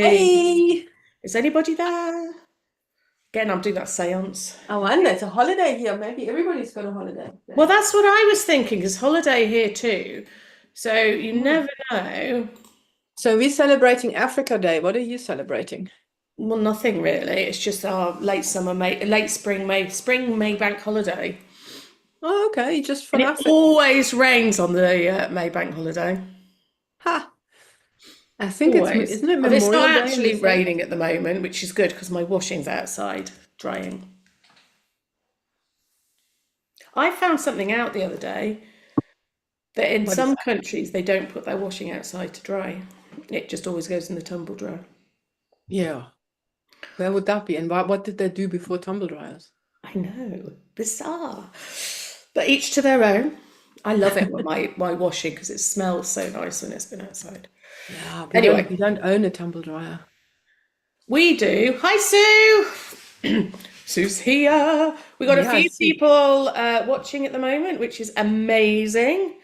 saying, Hey, is anybody there? Again, I'm doing that seance. I wonder, it's a holiday here. Maybe everybody's got a holiday Well, today. that's what I was thinking, is holiday here too. So you Hmm. never know. So we're celebrating Africa Day. What are you celebrating? Well, nothing really. It's just our late summer, May, late spring May bank holiday. Oh, okay, just for And it nothing. always rains on the May bank holiday. Ha! I think Always. isn't it Well, it's not Memorial Day in the actually same? raining at the moment, which is good because my washing's outside drying. I found something out the other day that in What is some that? countries they don't put their washing outside to dry. It just always goes in the tumble dryer. Yeah. Where would that be? And what did they do before tumble dryers? I know, bizarre. But each to their own. I love it when my washing because it smells so nice when it's been outside. Yeah, Anyway, we don't own a tumble dryer. we do. Hi, Sue. Sue's here. We got a Yeah, I few see. people watching at the moment, which is amazing.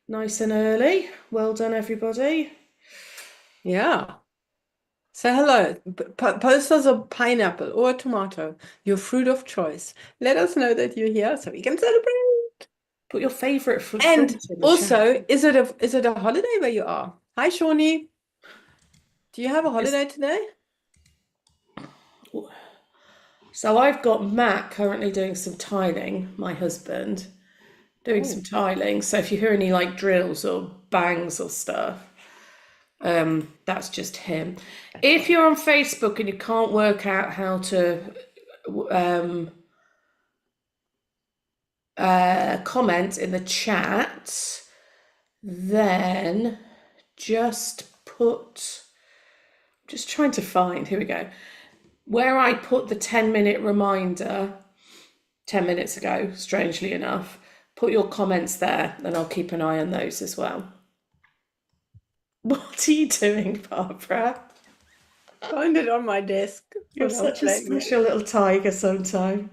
Nice and early. Well done, everybody. Yeah. Say hello. Post us a pineapple or a tomato, your fruit of choice. Let us know that you're here so we can celebrate. Put your favourite And fruit in the chat. also, is it a holiday where you are? Hi, Shawnee. Do you have a It's- holiday today? So I've got Matt currently doing some tiling, my husband, doing some Oh, tiling. So if you hear any like drills or bangs or stuff, that's just him. that's If fun. you're on Facebook and you can't work out how to um, comment in the chat, then just put, just trying to find, here we go, where I put the 10-minute reminder 10 minutes ago, strangely enough. Put your comments there and I'll keep an eye on those as well. What are you doing, Barbara? Find it on my desk You're for not such a playing with. special little tiger sometime.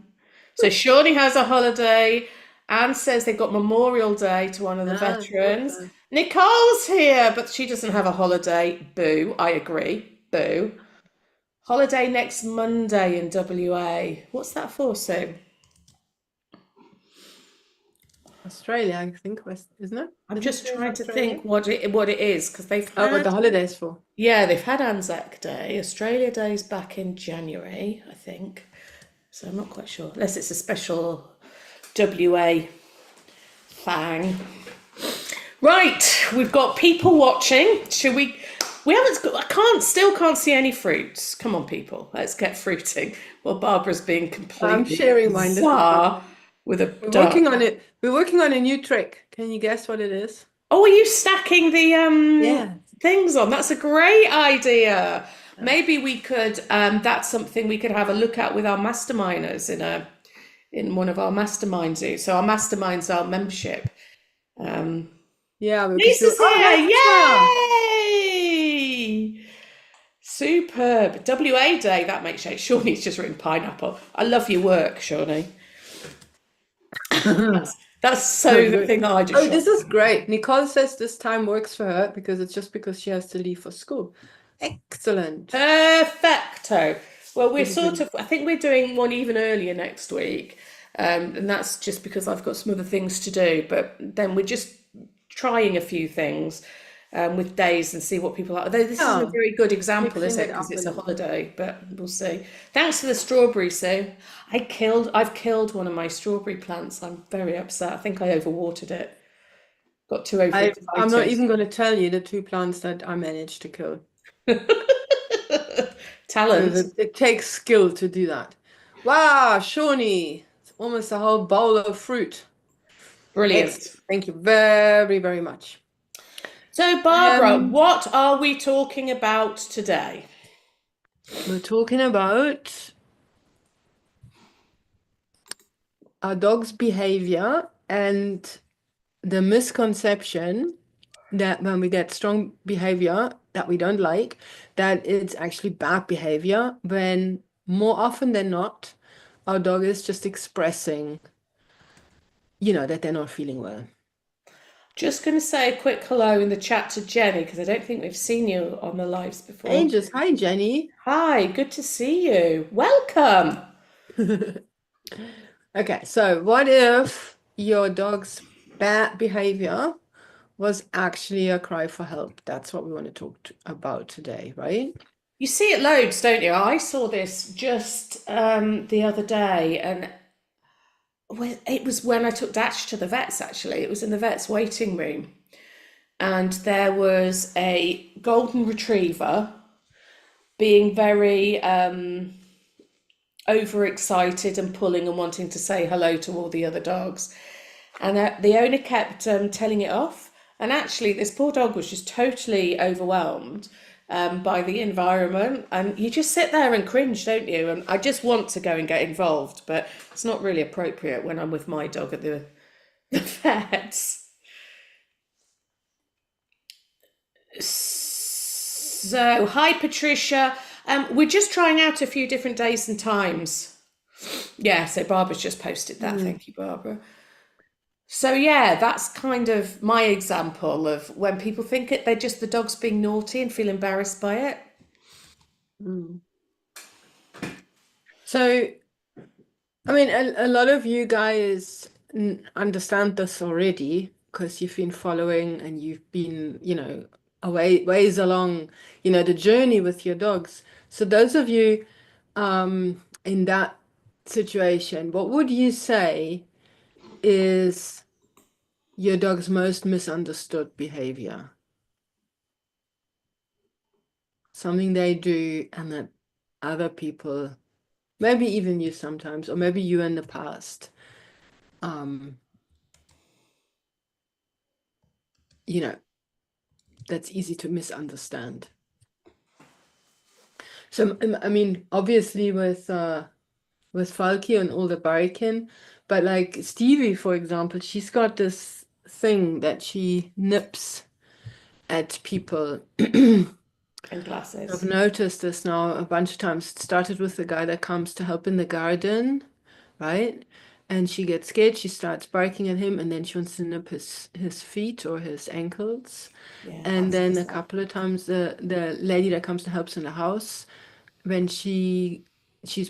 So Shawnee has a holiday. Anne says they've got Memorial Day to honour the Ah, veterans. okay. Nicole's here, but she doesn't have a holiday. Boo. I agree. Boo. Holiday next Monday in WA. What's that for, Sue? Australia, I think, isn't it? I'm Isn't just today's trying to Australia? think what it is because Oh, what the holiday's for? they've had Anzac Day. Australia Day's back in January, I think. So I'm not quite sure. Unless it's a special WA thing. Right, we've got people watching. Should we? We haven't. Still can't see any fruits. Come on, people, let's get fruiting. Well, Barbara's being I'm completely sharing mine. This is bizarre with a we're duck. working on it. We're working on a new trick. Can you guess what it is? Oh, are you stacking the Yeah. things on? That's a great idea. Uh, Maybe we could. That's something we could have a look at with our masterminders in one of our masterminds. So our masterminds are membership. Um, yeah, we could do. Lisa's Oh, here! hi, Yay! Superb. WA Day, that makes sense. Shawnee's just written pineapple. I love your work, Shawnee. Lisa. That's so Good, the good. thing that I just Oh, shot. this is great. Nicole says this time works for her because it's just because she has to leave for school. Excellent. Perfecto. Well, we're Goody, sort goody. of, I think we're doing one even earlier next week. And that's just because I've got some other things to do. But then we're just trying a few things with days and see what people are. Although this isn't a Yeah, very good example, is mixing it? it Because up a it's a little. holiday, but we'll see. Thanks for the strawberry, Sue. I've killed one of my strawberry plants. I'm very upset. I think I overwatered it. Got too I'm not overexcited. even going to tell you the two plants that I managed to kill. Talent. Because it takes skill to do that. Wow, Shawnee. It's almost a whole bowl of fruit. Brilliant. Excellent. Thank you very, very much. So, Barbara, Um, what are we talking about today? we're talking about our dog's behavior and the misconception that when we get strong behavior that we don't like, that it's actually bad behavior, when more often than not, our dog is just expressing, that they're not feeling well. Just going to say a quick hello in the chat to Jenny because I don't think we've seen you on the lives before. Ages. Hi, Jenny. Hi, good to see you. Welcome. Okay, so what if your dog's bad behavior was actually a cry for help? That's what we want to talk about today, right? You see it loads, don't you? I saw this just the other day, and it was when I took Dash to the vets, actually. It was in the vet's waiting room, and there was a golden retriever being very overexcited and pulling and wanting to say hello to all the other dogs. And the owner kept telling it off. And actually, this poor dog was just totally overwhelmed by the environment. And you just sit there and cringe, don't you? And I just want to go and get involved, but it's not really appropriate when I'm with my dog at the vets. So, hi, Patricia. We're just trying out a few different days and times. Yeah, so Barbara's just posted that. Thank you, Barbara. So yeah, that's kind of my example of when people think they're just the dog's being naughty and feel embarrassed by it. Mm. So, I mean, a lot of you guys understand this already because you've been following and you've been, ways along, the journey with your dogs. So those of you in that situation, what would you say is your dog's most misunderstood behavior? Something they do and that other people, maybe even you sometimes, or maybe you in the past, um, you know, that's easy to misunderstand. So, I mean, obviously with Falky and all the barking, but like Stevie, for example, she's got this thing that she nips at people. And I've glasses. noticed this now a bunch of times. It started with the guy that comes to help in the garden, right? And she gets scared, she starts barking at him, and then she wants to nip his feet or his ankles. Yeah, And that's then a bizarre. couple of times the lady that comes to helps in the house, when she's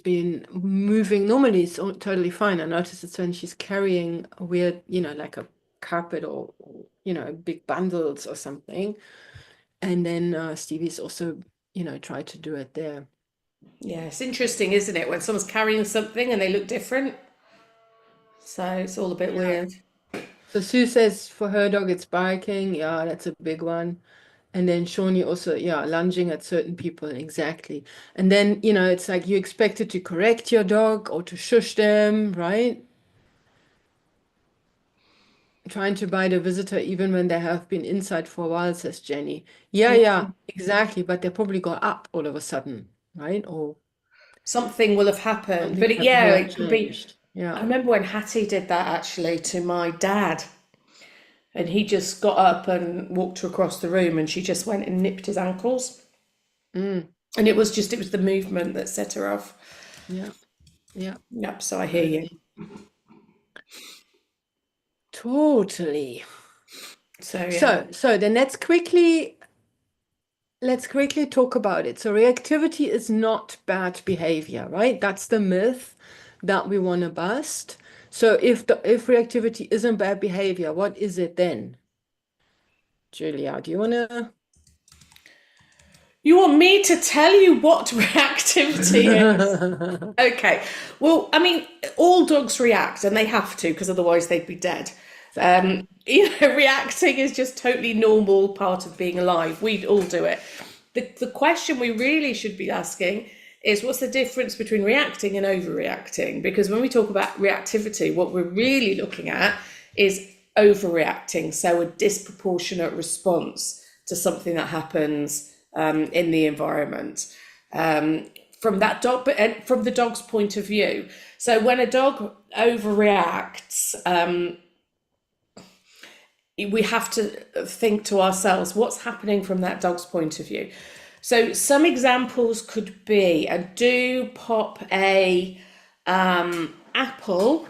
been moving, normally it's all totally fine. I notice it's when she's carrying a weird, like a carpet or big bundles or something. And then Stevie's also, tried to do it there. Yeah, it's interesting, isn't it, when someone's carrying something and they look different? So it's all a bit Yeah. weird. So Sue says for her dog it's barking. Yeah, that's a big one. And then Shawnee also, yeah, lunging at certain people. Exactly. And then, it's like you expected to correct your dog or to shush them, right? Trying to bite a visitor even when they have been inside for a while, says Jenny. Yeah, yeah, exactly. But they probably got up all of a sudden, right? Or Something will have happened, something but will yeah, have it could be. changed. Yeah. I remember when Hattie did that actually to my dad, and he just got up and walked across the room, and she just went and nipped his ankles, Mm, and it was the movement that set her off. yeah. Yeah. Yep, so I hear you. Totally. Totally. So yeah. So then let's quickly talk about it. So reactivity is not bad behavior, right? That's the myth that we want to bust. So if reactivity isn't bad behavior, what is it then? Julia, do you want to? You want me to tell you what reactivity is? Okay. Well, I mean, all dogs react, and they have to, because otherwise they'd be dead. Exactly. Reacting is just totally normal part of being alive. We'd all do it. The question we really should be asking is what's the difference between reacting and overreacting? Because when we talk about reactivity, what we're really looking at is overreacting, so a disproportionate response to something that happens in the environment. From that dog, but from the dog's point of view. So when a dog overreacts, we have to think to ourselves what's happening from that dog's point of view. So some examples could be, and do pop a apple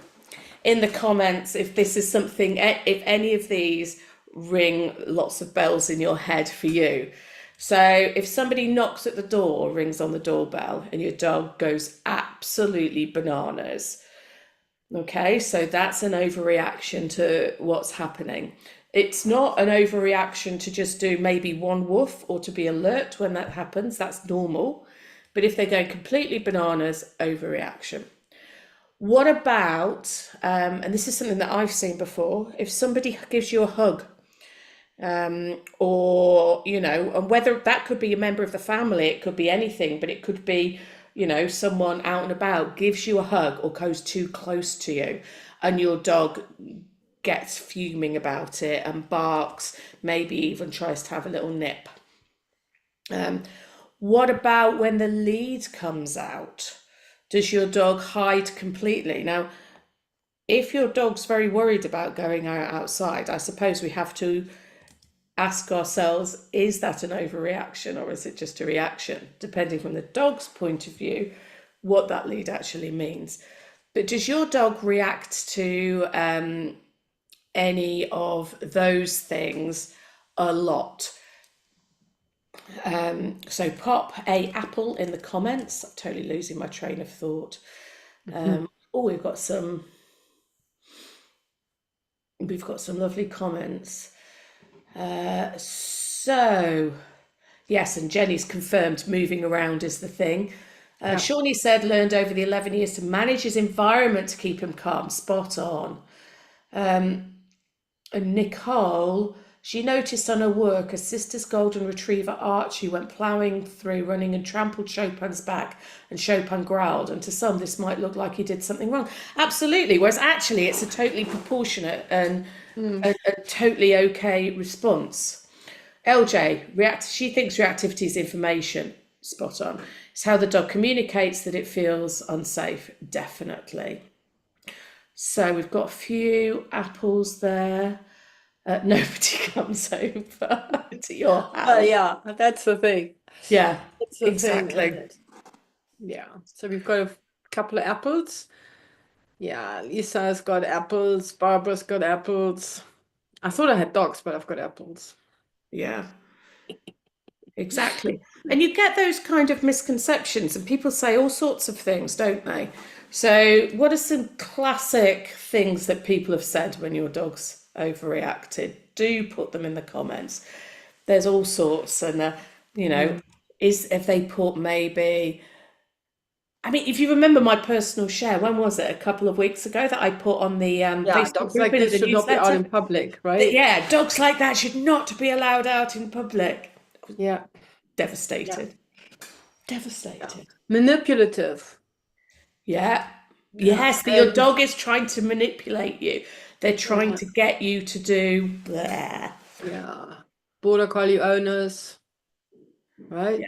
in the comments if this is something, if any of these ring lots of bells in your head for you. So if somebody knocks at the door, rings on the doorbell, and your dog goes absolutely bananas, okay, so that's an overreaction to what's happening. It's not an overreaction to just do maybe one woof or to be alert when that happens. That's normal. But if they're going completely bananas, overreaction. What about, and this is something that I've seen before, if somebody gives you a hug, or, and whether that could be a member of the family, it could be anything, but it could be, someone out and about gives you a hug or goes too close to you, and your dog gets fuming about it and barks, maybe even tries to have a little nip. What about when the lead comes out? Does your dog hide completely? Now, if your dog's very worried about going out outside, I suppose we have to ask ourselves, is that an overreaction or is it just a reaction? Depending from the dog's point of view, what that lead actually means. But does your dog react to any of those things a lot? So pop a apple in the comments. I'm totally losing my train of thought. Oh, we've got some lovely comments. So yes, and Jenny's confirmed moving around is the thing. Shawnee said learned over the 11 years to manage his environment to keep him calm. Spot on. And Nicole, she noticed on her work her sister's golden retriever Archie went ploughing through, running and trampled Chopin's back, and Chopin growled. And to some, this might look like he did something wrong. Absolutely. Whereas actually, it's a totally proportionate and a totally okay response. LJ, she thinks reactivity is information. Spot on. It's how the dog communicates that it feels unsafe. Definitely. So we've got a few apples there. Nobody comes over to your house. Yeah, that's the thing. Yeah, That's the thing, exactly. isn't it? Yeah. So we've got a couple of apples. Yeah, Lisa's got apples. Barbara's got apples. I thought I had dogs, but I've got apples. Yeah, exactly. And you get those kind of misconceptions, and people say all sorts of things, don't they? So, what are some classic things that people have said when your dog's overreacted? Do put them in the comments. There's all sorts, and if they put maybe. I mean, if you remember my personal share, when was it? A couple of weeks ago that I put on the Yeah, Facebook dogs group like and in this the should not be out newsletter. in public, right? Yeah, dogs like that should not be allowed out in public. Yeah. Devastated. Devastated. Manipulative. Yeah. Yeah. Yes, that your dog is trying to manipulate you. They're trying Yeah. to get you to do blah. Yeah. Border collie owners, right?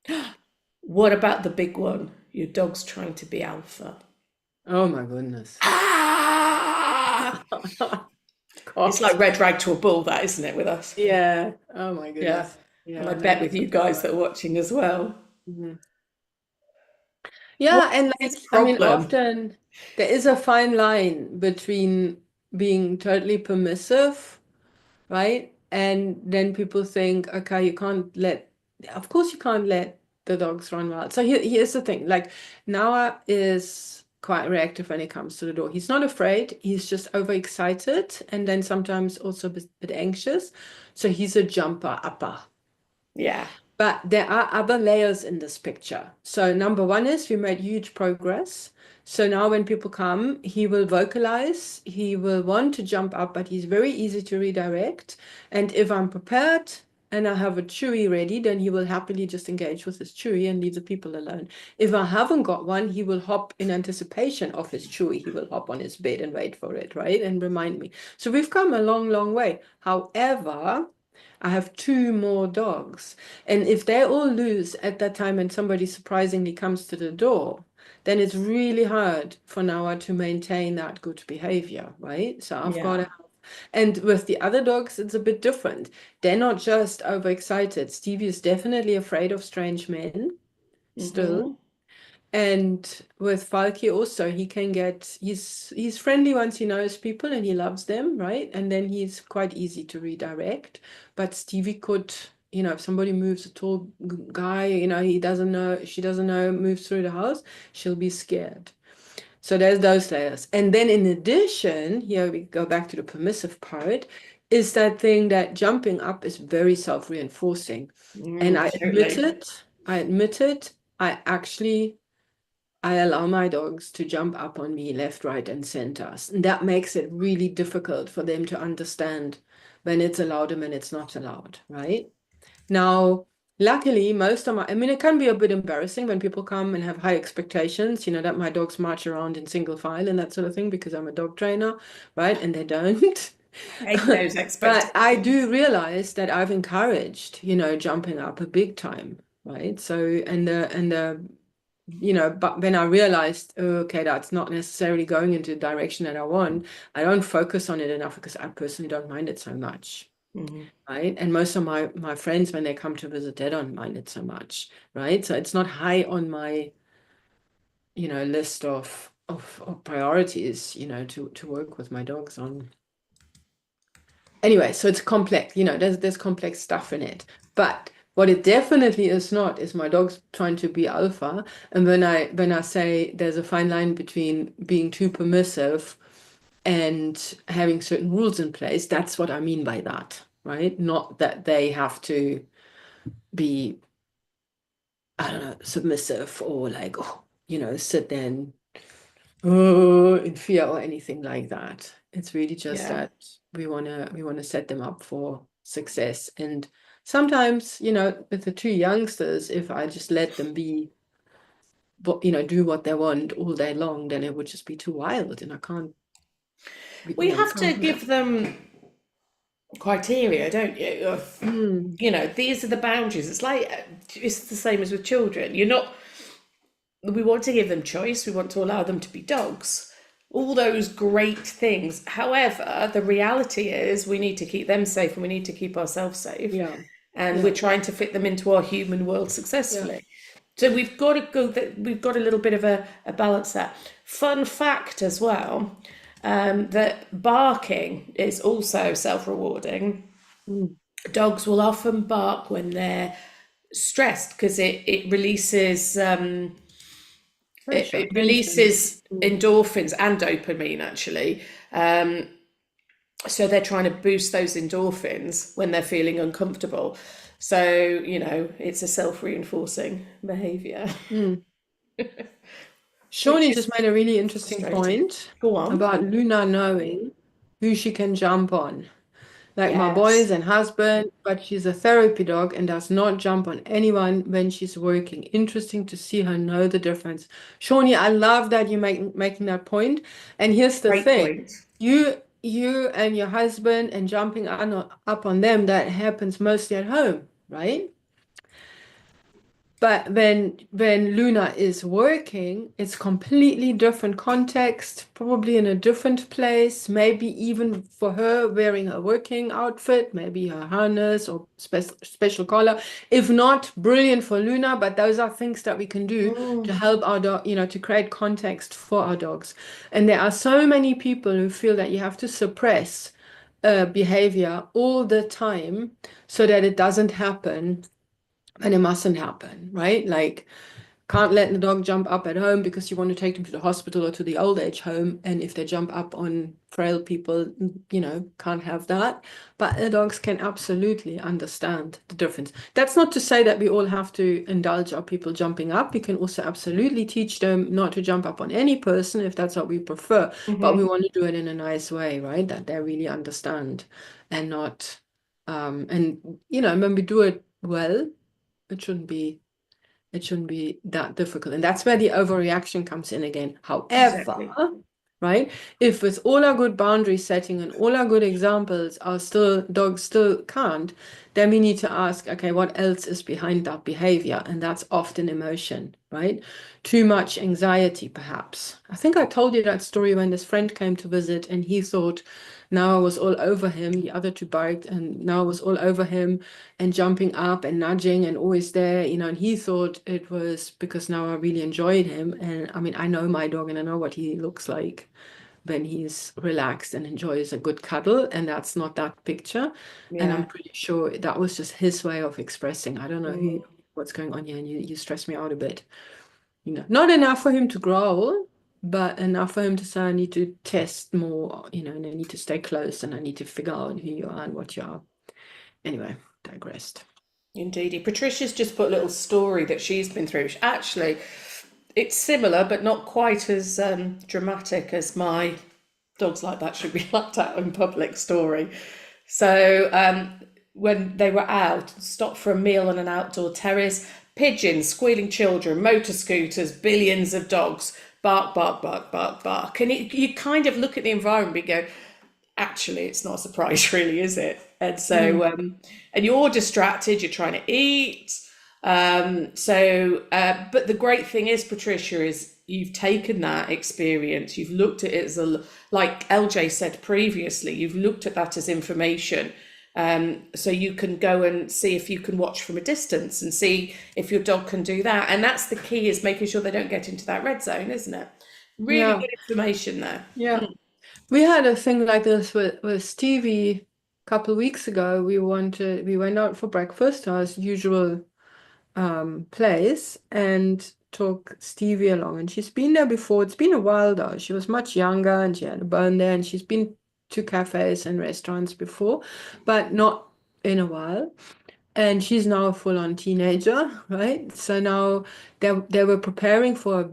Yeah. What about the big one? Your dog's trying to be alpha. Oh my goodness. Ah! It's like red rag to a bull, that, isn't it, with us? Yeah. Oh my Yeah. goodness. And Yeah. I No, bet with that's you guys that are watching as well. Mhm. What Yeah, and is like, I mean, problem? often there is a fine line between being totally permissive, right? And then people think, okay, of course you can't let the dogs run wild. So here's the thing, like Noah is quite reactive when it comes to the door. He's not afraid, he's just overexcited and then sometimes also a bit anxious. So he's a jumper upper. Yeah. But there are other layers in this picture. So number one is we made huge progress. So now when people come, he will vocalize, he will want to jump up, but he's very easy to redirect. And if I'm prepared and I have a chewy ready, then he will happily just engage with his chewy and leave the people alone. If I haven't got one, he will hop in anticipation of his chewy. He will hop on his bed and wait for it, right? And remind me. So we've come a long, long way. However, I have two more dogs. And if they all lose at that time and somebody surprisingly comes to the door, then it's really hard for Noah to maintain that good behavior, right? So I've got Yeah. to and with the other dogs, it's a bit different. They're not just overexcited. Stevie is definitely afraid of strange men still. Mm-hmm. And with Falky also, he can get he's friendly once he knows people and he loves them, right? And then he's quite easy to redirect. But Stevie could, if somebody moves a tall guy, he doesn't know, she doesn't know, moves through the house, she'll be scared. So there's those layers. And then in addition, here we go back to the permissive part, is that thing that jumping up is very self-reinforcing. And I admit Totally. it, I admit it, I actually I allow my dogs to jump up on me left, right, and center. And that makes it really difficult for them to understand when it's allowed and when it's not allowed, right? Now, luckily, I mean, it can be a bit embarrassing when people come and have high expectations, that my dogs march around in single file and that sort of thing because I'm a dog trainer, right? And they don't. Hate those But I do expectations. realize that I've encouraged, jumping up a big time, right? So, but when I realized, oh, okay, that's not necessarily going into the direction that I want, I don't focus on it enough because I personally don't mind it so much. Mhm. Right. And most of my friends, when they come to visit, they don't mind it so much. Right. So it's not high on my, list of priorities, to work with my dogs on. Anyway, so it's complex, there's complex stuff in it. But what it definitely is not is my dog's trying to be alpha. And when I say there's a fine line between being too permissive and having certain rules in place, that's what I mean by that, right? Not that they have to be, I don't know, submissive or like, oh, sit there and in fear or anything like that. It's really just Yeah. that we wanna set them up for success. And sometimes, with the two youngsters, if I just let them be, do what they want all day long, then it would just be too wild, and I can't, We we have can't to do that. give them criteria, don't you? Of, Mm, these are the boundaries. It's the same as with children. You're not. We want to give them choice. We want to allow them to be dogs. All those great things. However, the reality is we need to keep them safe and we need to keep ourselves safe. yeah, And we're yeah, trying to fit them into our human world yeah. successfully. So we've got to go. We've got a little bit of a balance there. Fun fact as well, that barking is also self-rewarding. Mm, Dogs will often bark when they're stressed because it releases pressure, it tension. releases Mm, endorphins and dopamine actually. So they're trying to boost those endorphins when they're feeling uncomfortable. So it's a self-reinforcing behavior, mm. which Shawnee just is made a really interesting frustrating. point Go on. about Luna knowing who she can jump on. Like my boys Yes, and husband, but she's a therapy dog and does not jump on anyone when she's working. Interesting to see her know the difference. Shawnee, I love that you making that point. And here's the great thing. point. You and your husband and jumping up on them, that happens mostly at home, right? But when Luna is working, it's completely different context, probably in a different place, maybe even for her wearing a working outfit, maybe her harness or special collar. If not, brilliant for Luna, but those are things that we can do to Mm, help our dog, to create context for our dogs. And there are so many people who feel that you have to suppress behavior all the time so that it doesn't happen and it mustn't happen, right? Like, can't let the dog jump up at home because you want to take them to the hospital or to the old age home. And if they jump up on frail people, can't have that. But the dogs can absolutely understand the difference. That's not to say that we all have to indulge our people jumping up. We can also absolutely teach them not to jump up on any person if that's what we prefer. But we mhm. want to do it in a nice way, right? That they really understand and not, when we do it well, it shouldn't be that difficult. And that's where the overreaction comes in again. However, Exactly. right, if with all our good boundary setting and all our good examples our still dogs still can't, then we need to ask, okay, what else is behind that behavior? And that's often emotion. right? Too much anxiety, perhaps. I think I told you that story when this friend came to visit and he thought now I was all over him. The other two barked and now I was all over him and jumping up and nudging and always there, and he thought it was because now I really enjoyed him. And I mean, I know my dog and I know what he looks like when he's relaxed and enjoys a good cuddle, and that's not that picture. And I'm Yeah. pretty sure that was just his way of expressing. I don't know Mm. what's going on here, and you stress me out a bit. Not enough for him to growl, but enough for him to say, I need to test more, and I need to stay close and I need to figure out who you are and what you are. Anyway, digressed. Indeedy. Patricia's just put a little story that she's been through. Actually, it's similar, but not quite as dramatic as my dogs like that should be laughed at in public story. So when they were out, stopped for a meal on an outdoor terrace, pigeons, squealing children, motor scooters, billions of dogs, bark, bark, bark, bark, bark. And you kind of look at the environment and go, actually, it's not a surprise, really, is it? And so, Mm. and you're distracted, you're trying to eat. But the great thing is, Patricia, is you've taken that experience, you've looked at it as like LJ said previously, you've looked at that as information. So you can go and see if you can watch from a distance and see if your dog can do that. And that's the key, is making sure they don't get into that red zone, isn't it? Really Yeah, good information there. yeah. We had a thing like this with Stevie a couple of weeks ago. We went out for breakfast, our usual place, and took Stevie along. And she's been there before. It's been a while though. She was much younger and she had a bone there, and she's been to cafes and restaurants before, but not in a while. And she's now a full-on teenager, right? So now they were preparing for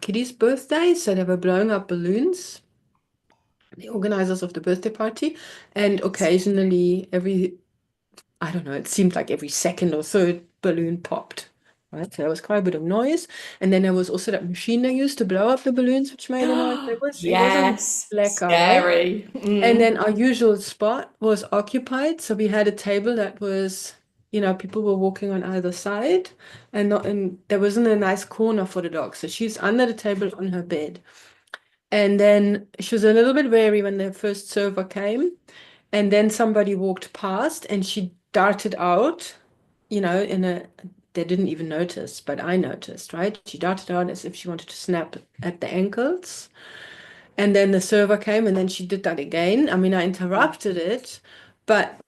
Kitty's birthday, so they were blowing up balloons, the organizers of the birthday party, and occasionally I don't know, it seemed like every second or so, balloon popped. Right, so there was quite a bit of noise, and then there was also that machine they used to blow up the balloons, which made a noise. It was a Yes, lekker, right? scary. And Mm. then our usual spot was occupied, so we had a table that was, people were walking on either side, and there wasn't a nice corner for the dog, so she's under the table on her bed. And then she was a little bit wary when the first server came. And then somebody walked past and she darted out, they didn't even notice, but I noticed, right? She darted out as if she wanted to snap at the ankles. And then the server came and then she did that again. I mean, I interrupted it, but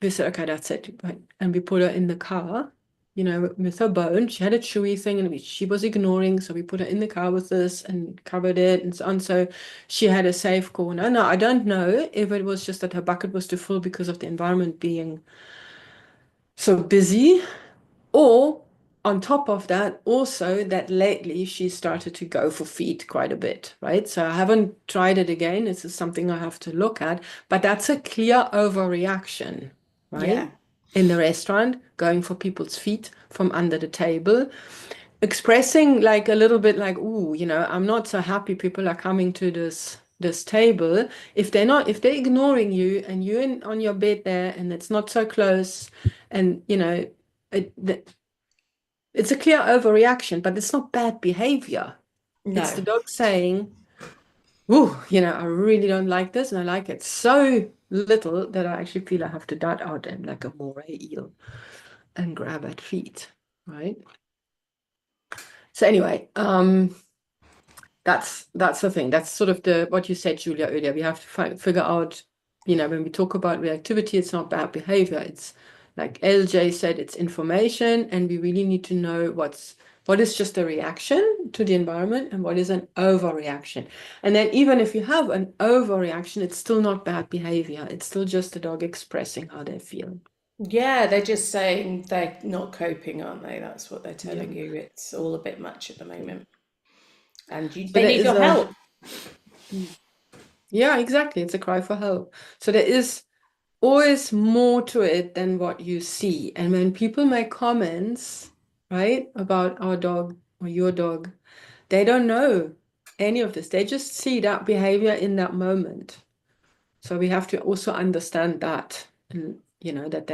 we said, okay, that's it. Right. And we put her in the car, with her bone. She had a chewy thing and she was ignoring. So we put her in the car with this and covered it and so on. So she had a safe corner. Now, I don't know if it was just that her bucket was too full because of the environment being so busy, or on top of that, also that lately she started to go for feet quite a bit, right? So I haven't tried it again. This is something I have to look at, but that's a clear overreaction, right? Yeah, In the restaurant, going for people's feet from under the table, expressing like a little bit like, ooh, I'm not so happy people are coming to this table. If they're ignoring you and you're on your bed there and it's not so close, and it's a clear overreaction, but it's not bad behavior. It's the no, dog saying, "Ooh, I really don't like this, and I like it so little that I actually feel I have to dart out and like a moray eel and grab at feet." Right? So anyway, that's the thing. That's sort of what you said, Julia, earlier. We have to figure out, when we talk about reactivity, it's not bad behavior. It's like LJ said, it's information, and we really need to know what is just a reaction to the environment and what is an overreaction. And then even if you have an overreaction, it's still not bad behavior. It's still just the dog expressing how they feel. yeah, they're just saying they're not coping, aren't they? That's what they're Yeah. telling you. It's all a bit much at the moment, and So they there need is your help. yeah, exactly. It's a cry for help. So there is always more to it than what you see. And when people make comments, right, about our dog or your dog, they don't know any of this. They just see that behavior in that moment. So we have to also understand that, and that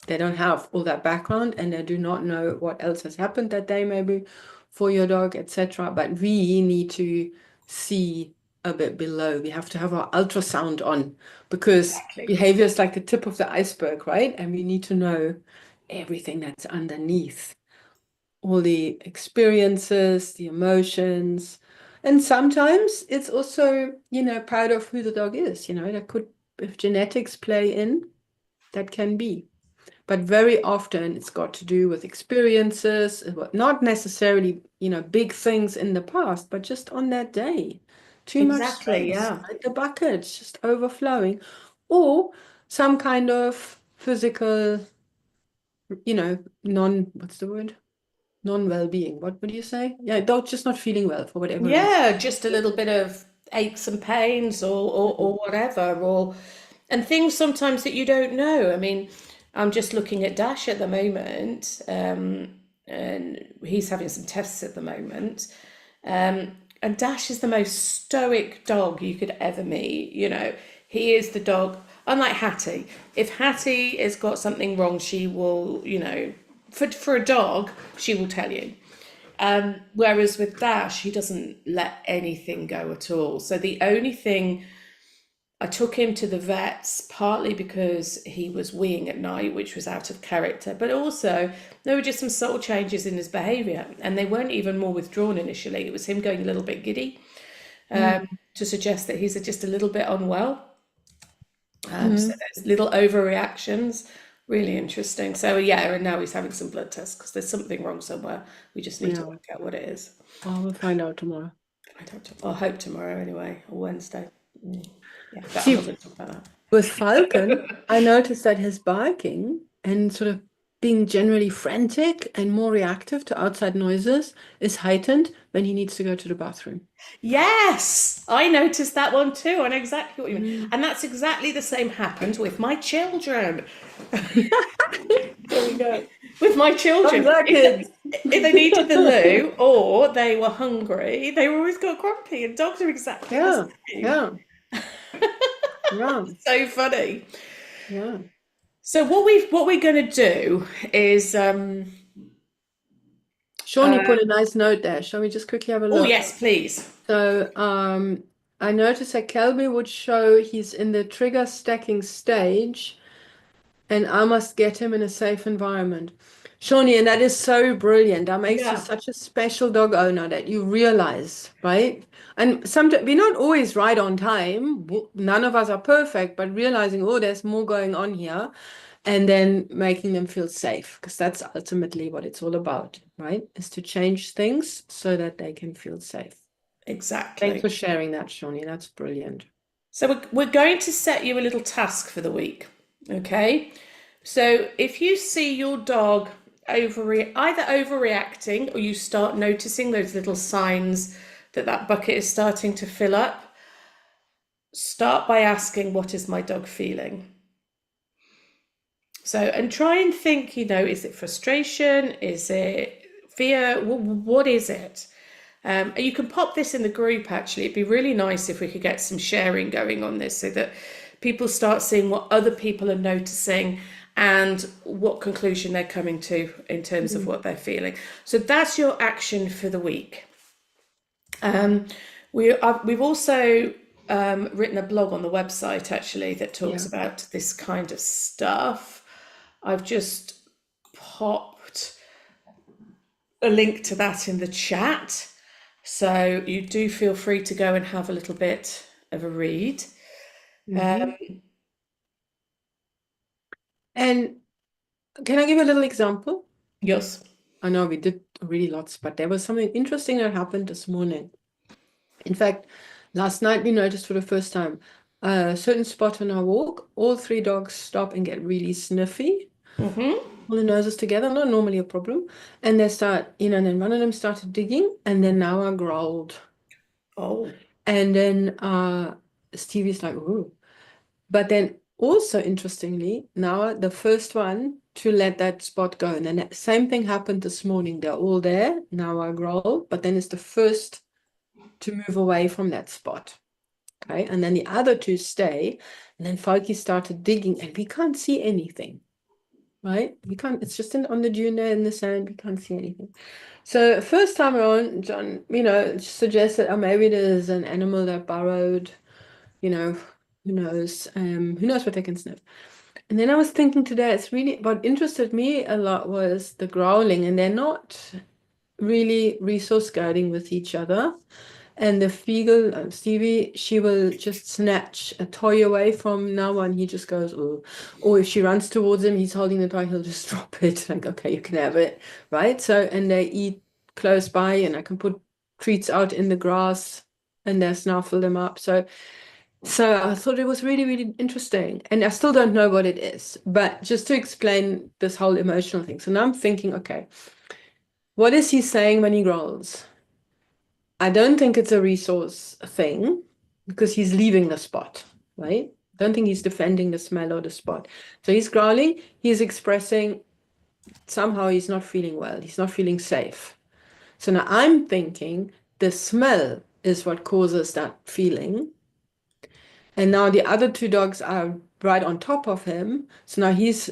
they don't have all that background and they do not know what else has happened that day, maybe for your dog, etc. But we need to see a bit below. We have to have our ultrasound on because Exactly. behavior is like the tip of the iceberg, right? And we need to know everything that's underneath, all the experiences, the emotions. And sometimes it's also, proud of who the dog is, that could, if genetics play in, that can be. But very often it's got to do with experiences, not necessarily, big things in the past, but just on that day. Too much Exactly, stress, yeah. right? The bucket's just overflowing, or some kind of physical, what's the word? Non-well-being. What would you say? Yeah, dog just not feeling well for whatever reason. Yeah, just a little bit of aches and pains or whatever, and things sometimes that you don't know. I mean, I'm just looking at Dash at the moment, and he's having some tests at the moment. And Dash is the most stoic dog you could ever meet. He is the dog, unlike Hattie. If Hattie has got something wrong, she will, for a dog, she will tell you. Whereas with Dash, he doesn't let anything go at all. So the only thing, I took him to the vets partly because he was weeing at night, which was out of character, but also there were just some subtle changes in his behaviour, and they weren't even more withdrawn initially. It was him going a little bit giddy, Mm. to suggest that he's just a little bit unwell. So Mm. there's little overreactions. Really interesting. So yeah, and now he's having some blood tests because there's something wrong somewhere. We just need to Yeah, work out what it is. well, we'll find out tomorrow. I hope tomorrow anyway, or Wednesday. Yeah, but I'm not See, going to talk about that. with Falcon, I noticed that his barking and sort of being generally frantic and more reactive to outside noises is heightened when he needs to go to the bathroom. Yes, I noticed that one too. I know exactly what you mean. Mm. And that's exactly the same happened with my children. There we go. With my Thumbs children. up, kids. If they needed the loo or they were hungry, they always got grumpy, and dogs are exactly the Yeah, same. yeah, yeah, So funny. yeah. So what we're going to do is Shawnee put a nice note there. Shall we just quickly have a oh look? yes, please. So I noticed that Kelby would show he's in the trigger stacking stage and I must get him in a safe environment. Shawnee, and that is so brilliant. That makes you Yeah, such a special dog owner that you realize, right? And sometimes we're not always right on time. None of us are perfect, but realizing, oh, there's more going on here, and then making them feel safe, because that's ultimately what it's all about, right? Is to change things so that they can feel safe. Thanks exactly. for sharing that, Shawnee. That's brilliant. So we're going to set you a little task for the week. Okay. So if you see your dog either overreacting or you start noticing those little signs that that bucket is starting to fill up, start by asking, what is my dog feeling? So, and try and think, is it frustration? Is it fear? What is it? And you can pop this in the group actually. It'd be really nice if we could get some sharing going on this so that people start seeing what other people are noticing and what conclusion they're coming to in terms of what they're feeling. So that's your action for the week. We've also written a blog on the website actually that talks Yeah. about this kind of stuff. I've just popped a link to that in the chat. So you do feel free to go and have a little bit of a read. Mhm. And can I give a little example? Yes. I know we did really lots, but there was something interesting that happened this morning. In fact, last night we noticed for the first time a certain spot on our walk, all three dogs stop and get really sniffy. Mm-hmm. All the noses together, not normally a problem. And they start, and then one of them started digging, and then now I growled. Oh, And then Stevie's like, ooh. But then also interestingly, now the first one to let that spot go. And then the same thing happened this morning. They're all there. Now I growl, but then it's the first to move away from that spot. Okay. And then the other two stay. And then Falky started digging and we can't see anything. right? We can't, it's just on the dune there in the sand, we can't see anything. So first time around, John, suggested, oh, maybe there's an animal that burrowed, you know, who knows what they can sniff. And then I was thinking today, it's really, what interested me a lot was the growling, and they're not really resource guarding with each other. And the Fiegel, Stevie, she will just snatch a toy away from now on. He just goes, oh. Or if she runs towards him, he's holding the toy, he'll just drop it. Like, okay, you can have it, right? So, and they eat close by, and I can put treats out in the grass, and they snaffle them up. So I thought it was really, really interesting. And I still don't know what it is, but just to explain this whole emotional thing. So now I'm thinking, okay, what is he saying when he growls? I don't think it's a resource thing because he's leaving the spot, right? Don't think he's defending the smell or the spot. So he's growling, he's expressing somehow he's not feeling well, he's not feeling safe. So now I'm thinking the smell is what causes that feeling. And now the other two dogs are right on top of him. So now he's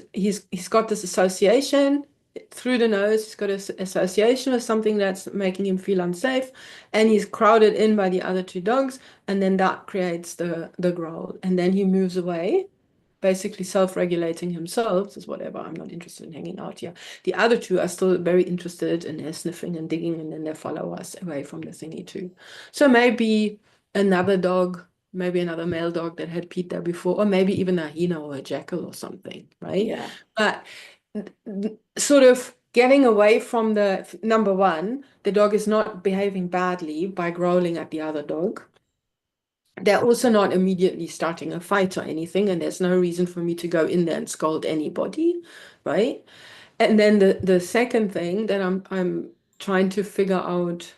got this association through the nose. He's got an association with something that's making him feel unsafe, and he's crowded in by the other two dogs, and then that creates the growl. And then he moves away, basically self-regulating himself, says whatever, I'm not interested in hanging out here. The other two are still very interested and they're sniffing and digging, and then they follow us away from the thingy too. So maybe another dog, maybe another male dog that had peed there before, or maybe even a hyena or a jackal or something, right? Yeah. But sort of getting away from the number one, the dog is not behaving badly by growling at the other dog. They're also not immediately starting a fight or anything, and there's no reason for me to go in there and scold anybody, right? And then the second thing that I'm trying to figure out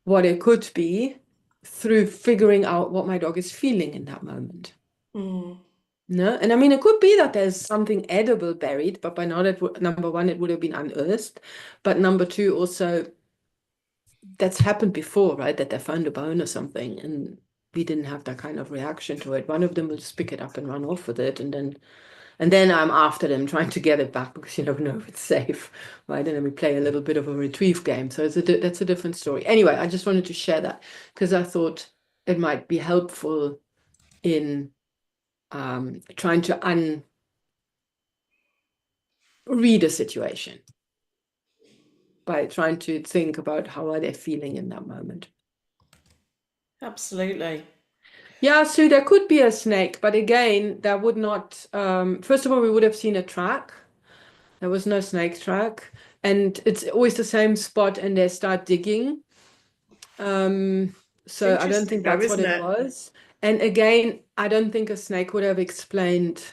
what it could be through figuring out what my dog is feeling in that moment. Mm. No, and I mean it could be that there's something edible buried, but by now that number one, it would have been unearthed. But number two, also that's happened before, right? That they found a bone or something, and we didn't have that kind of reaction to it. One of them will just pick it up and run off with it, and then I'm after them trying to get it back because you never know if it's safe, right? And then we play a little bit of a retrieve game. So that's a different story. Anyway, I just wanted to share that because I thought it might be helpful in trying to read a situation by trying to think about how are they feeling in that moment. Absolutely. Yeah, so there could be a snake, but again, that would not, first of all, we would have seen a track. There was no snake track. And it's always the same spot and they start digging. It's So I don't interesting think though, that's what isn't it it? was. And again, I don't think a snake would have explained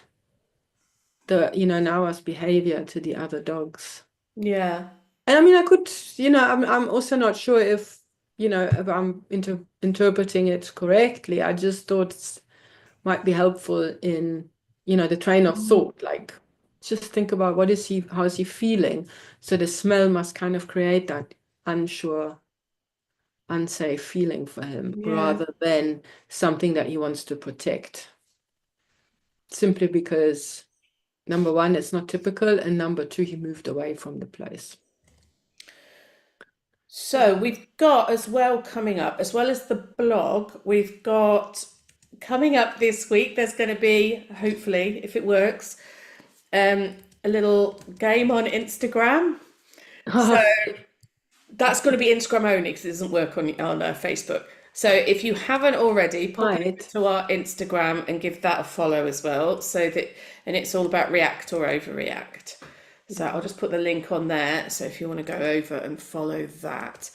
Nawa's behavior to the other dogs. Yeah. And I mean, I could, I'm also not sure if I'm interpreting it correctly. I just thought it might be helpful in, the train of thought. Like, just think about how is he feeling? So the smell must kind of create that unsure, unsafe feeling for him Yeah. rather than something that he wants to protect. Simply because number one, it's not typical, and number two, he moved away from the place. So we've got as well coming up, as well as the blog, we've got coming up this week, there's going to be, hopefully, if it works, a little game on Instagram. So that's going to be Instagram only because it doesn't work on Facebook. So if you haven't already, pop over Right. to our Instagram and give that a follow as well. And it's all about react or overreact. So I'll just put the link on there. So if you want to go over and follow that,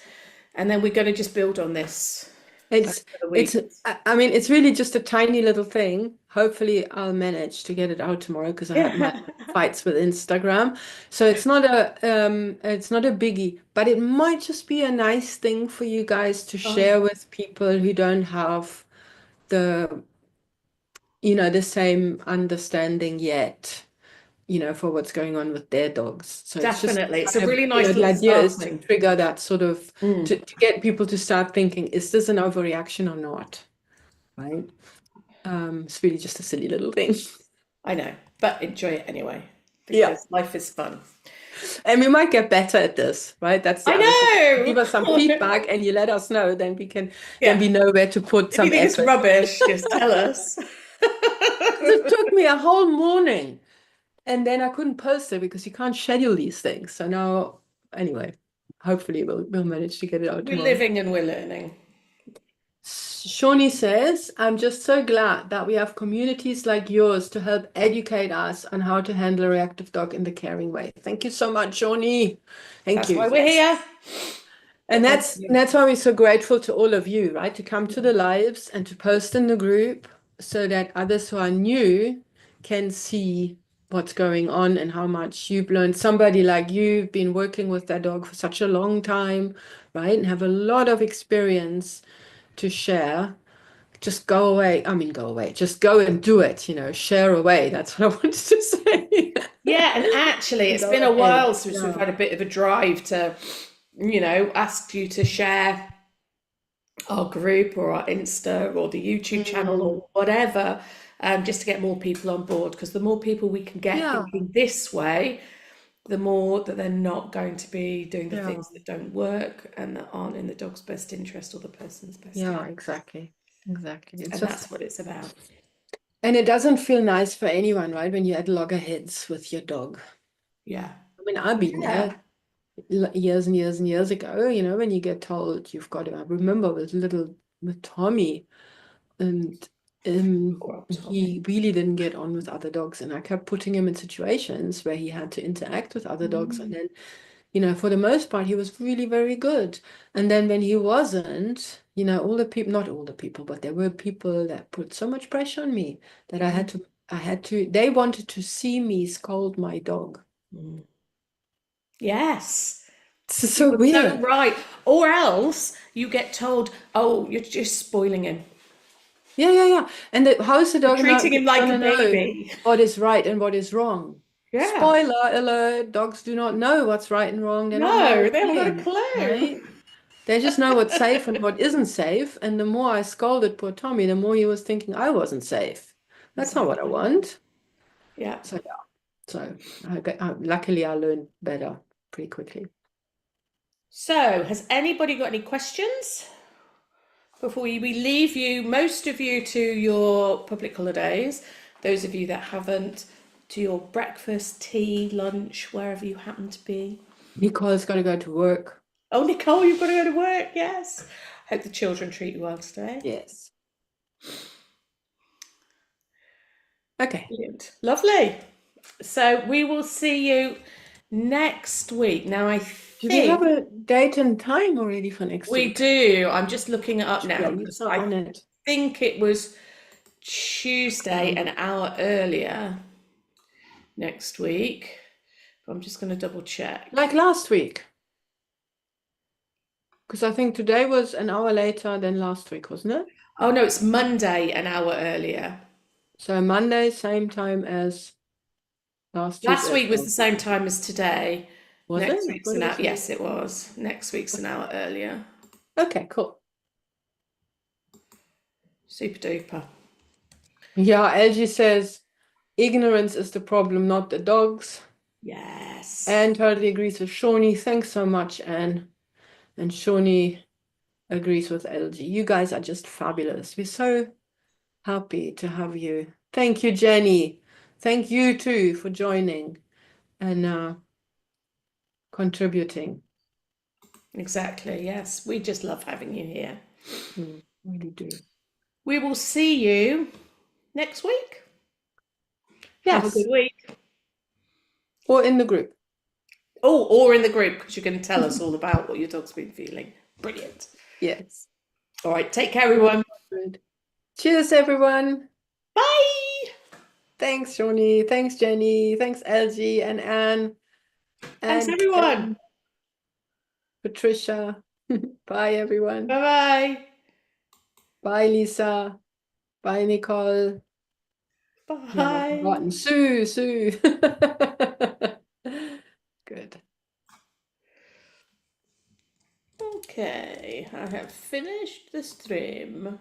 and then we're going to just build on this over It's the it's week. I mean it's really just a tiny little thing. Hopefully I'll manage to get it out tomorrow because I had my Yeah. fights with Instagram. So it's not a biggie, but it might just be a nice thing for you guys to share Oh, with people who don't have the the same understanding yet, for what's going on with their dogs. So it's just definitely. It's a kind of, really nice the little idea is to starting. trigger that sort of Mm, to get people to start thinking, is this an overreaction or not? Right? It's really just a silly little thing. I know, but enjoy it anyway. Yeah. because life is fun. And we might get better at this, right? That's the I other thing. Give know. us some Come on. feedback and you let us know, then Yeah. we know where to put If you some think it's effort. rubbish, just tell us. Because it took me a whole morning and then I couldn't post it because you can't schedule these things. So now, anyway, hopefully we'll manage to get it out We're tomorrow. living and we're learning. Shawnee says, I'm just so glad that we have communities like yours to help educate us on how to handle a reactive dog in the caring way. Thank you so much, Shawnee. Thank That's you. why we're Yes. here. And Thank that's you. that's why we're so grateful to all of you, right? To come to the lives and to post in the group so that others who are new can see what's going on and how much you've learned. Somebody like you've been working with that dog for such a long time, right? And have a lot of experience to share. Just go away. I mean, go away. Just go and do it, share away. That's what I wanted to say. Yeah, and actually, it's Go been a ahead. while since we've Yeah. had a bit of a drive to, ask you to share our group or our Insta or the YouTube channel Mm, or whatever, just to get more people on board. Because the more people we can get yeah. thinking this way, the more that they're not going to be doing the Yeah. things that don't work and that aren't in the dog's best interest or the person's best Yeah, interest. exactly. Exactly. It's And just, that's what it's about. and it doesn't feel nice for anyone, right? When you're at loggerheads with your dog. Yeah. I mean, I've been Yeah. there years and years and years ago, when you get told you've got to, I remember with Tommy, and Poor old Tommy. he really didn't get on with other dogs, and I kept putting him in situations where he had to interact with other dogs, and Mm. then for the most part, he was really very good. And then when he wasn't, all the people, not all the people, but there were people that put so much pressure on me that they wanted to see me scold my dog. Mm. Yes. It's You so were so weird. right. Or else you get told, oh, you're just spoiling him. Yeah, yeah, yeah. And how's the You're dog not treating him like a gonna know baby. what is right and what is wrong? Yeah. Spoiler alert, dogs do not know what's right and wrong. They're not No, human they haven't got a beings, clue. right? They just know what's safe and what isn't safe. And the more I scolded poor Tommy, the more he was thinking I wasn't safe. That's not what I Exactly. want. Yeah. So yeah. So luckily I learned better pretty quickly. So, has anybody got any questions before we leave you, most of you, to your public holidays? Those of you that haven't, to your breakfast, tea, lunch, wherever you happen to be. Nicole's got to go to work. Oh, Nicole, you've got to go to work. Yes. Hope the children treat you well today. Yes. Okay. Brilliant. Lovely. So we will see you next week. Now, I Do we have think a date and time already for next we week? do. I'm just looking it up Yeah, now you because are I on it. think it was Tuesday, an hour earlier next week. I'm just going to double check. Like last week. Because I think today was an hour later than last week, wasn't it? Oh no, it's Monday, an hour earlier. So Monday, same time as last week Last as week was well. the same time as today. Was it? Next I week's thought it an hour. was Yes, it was. Next week's an hour earlier. Okay, cool. Super duper. Yeah, LG says ignorance is the problem, not the dogs. Yes. Anne totally agrees with Shawnee. Thanks so much, Anne. And Shawnee agrees with LG. You guys are just fabulous. We're so happy to have you. Thank you, Jenny. Thank you too for joining and contributing. Exactly. Yes. We just love having you here. Really do. We will see you next week. Have a good Yes, week. or in the group. Oh, or in the group because you're going to tell us all about what your dog's been feeling. Brilliant. Yes. All right. Take care, everyone. Good. Cheers, everyone. Bye. Thanks, Shawnee. Thanks, Jenny. Thanks, LG and Anne Thanks, and everyone. Patricia. Bye, everyone. Bye bye. Bye, Lisa. Bye, Nicole. Never Bye. forgotten. Sue, Sue. Good. Okay, I have finished the stream.